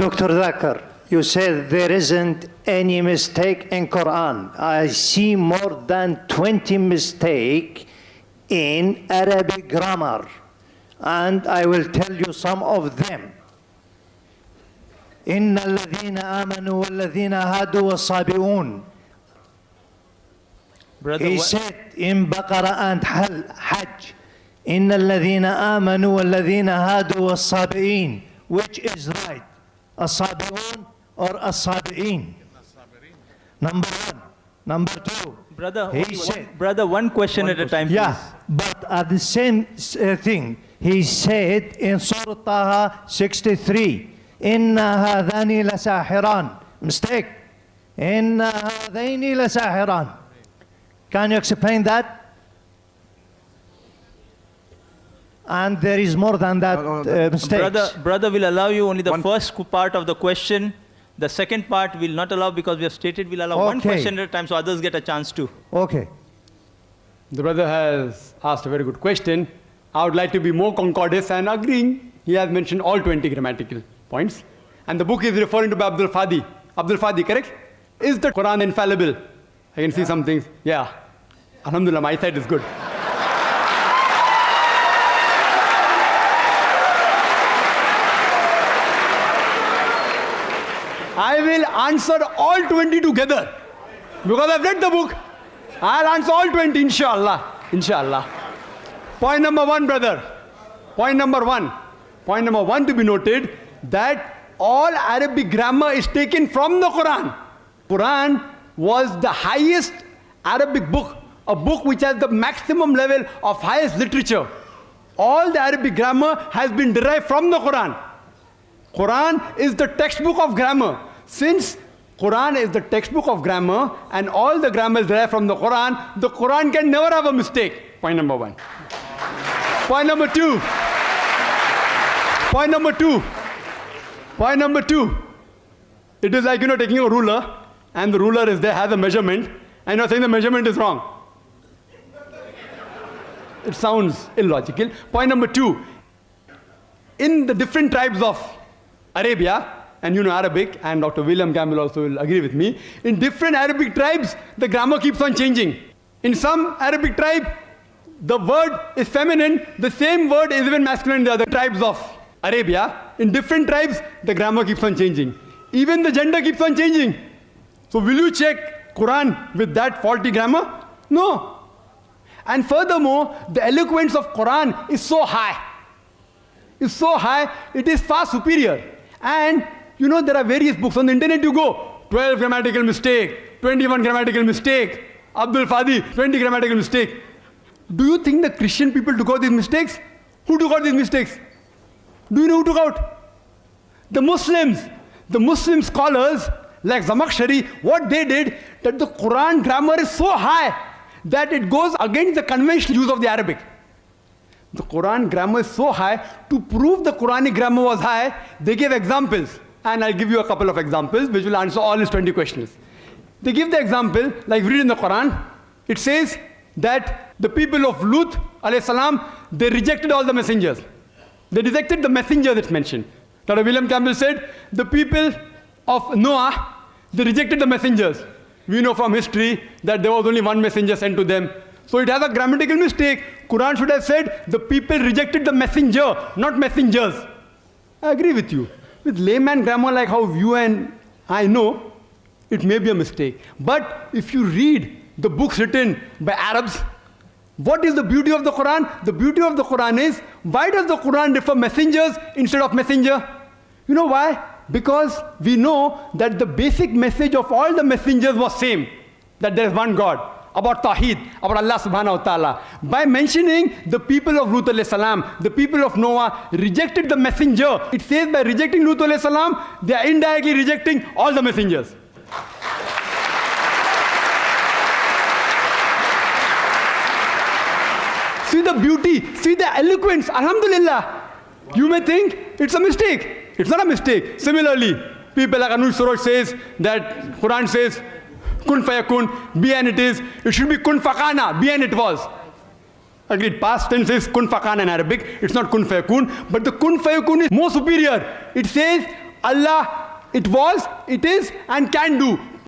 Dr. Dhakar, you said there isn't any mistake in Quran. I see more than 20 mistakes in Arabic grammar, and I will tell you some of them. إن الذين آمنوا والذين هادوا والصابئون. He said in Baqarah and Hajj, إن الذين آمنوا والذين هادوا والصابئين. Which is right? الصابئون or الصابئين? Number one. Number two. Brother, one question at a time, please. Yeah, but at the same thing, he said in Surah Taha 63, إِنَّ هَذَانِ لَسَاحِرَانِ. Mistake. إِنَّ هَذَيْنِ لَسَاحِرَانِ. Can you explain that? And there is more than that mistakes. Brother will allow you only the first part of the question. The second part will not allow because we have stated we'll allow one question at a time so others get a chance too. Okay. The brother has asked a very good question. I would like to be more concordant and agreeing. He has mentioned all 20 grammatical points. And the book is referring to Abdul Fadi. Abdul Fadi, correct? Is the Quran infallible? I can see some things. Yeah. Alhamdulillah, my side is good. I will answer all 20 together. Because I've read the book. I'll answer all 20, inshallah. Inshallah. Point number one, brother. Point number one. Point number one to be noted that all Arabic grammar is taken from the Quran. Quran was the highest Arabic book, a book which has the maximum level of highest literature. All the Arabic grammar has been derived from the Quran. Quran is the textbook of grammar. Since Quran is the textbook of grammar and all the grammar is derived from the Quran can never have a mistake. Point number one. Point number two. Point number two. Point number two. It is like, taking a ruler and the ruler is there, has a measurement, and you're saying the measurement is wrong. It sounds illogical. Point number two. In the different tribes of Arabia, and Arabic, and Dr. William Campbell also will agree with me, in different Arabic tribes, the grammar keeps on changing. In some Arabic tribe, the word is feminine, the same word is even masculine in the other tribes of Arabia. In different tribes, the grammar keeps on changing. Even the gender keeps on changing. So will you check Quran with that faulty grammar? No. And furthermore, the eloquence of Quran is so high. It's so high, it is far superior. And there are various books on the internet. You go 12 grammatical mistake, 21 grammatical mistake, Abdul Fadi 20 grammatical mistake. Do you think the Christian people took out these mistakes? Who took out these mistakes? Do you know who took out? The Muslims. The Muslim scholars like Zamakhshari, what they did, that the Quran grammar is so high that it goes against the conventional use of the Arabic. The Quran grammar is so high. To prove the Quranic grammar was high, they gave examples. And I'll give you a couple of examples which will answer all his 20 questions. They give the example, like read in the Quran, it says that the people of Lut, alayhi salam, they rejected all the messengers. They rejected the messengers it's mentioned. Dr. William Campbell said, the people of Noah, they rejected the messengers. We know from history that there was only one messenger sent to them. So it has a grammatical mistake. Quran should have said, the people rejected the messenger, not messengers. I agree with you. With layman grammar like how you and I know, it may be a mistake. But if you read the books written by Arabs, what is the beauty of the Quran? The beauty of the Quran is, why does the Quran refer messengers instead of messenger? You know why? Because we know that the basic message of all the messengers was same, that there is one God, about Tawheed, about Allah subhanahu wa ta'ala. By mentioning the people of Lut alayhi salam, the people of Noah rejected the messenger. It says by rejecting Lut alayhi salam, they are indirectly rejecting all the messengers. See the beauty, see the eloquence, alhamdulillah. You may think it's a mistake. It's not a mistake. Similarly, people like Anuj Suraj says that Quran says, kun fayakun, be and it is. It should be kun fakana, be and it was. Agreed, past tense is kun fakana in Arabic. It's not kun fayakun, but the kun fayakun is more superior. It says, Allah, it was, it is, and can do.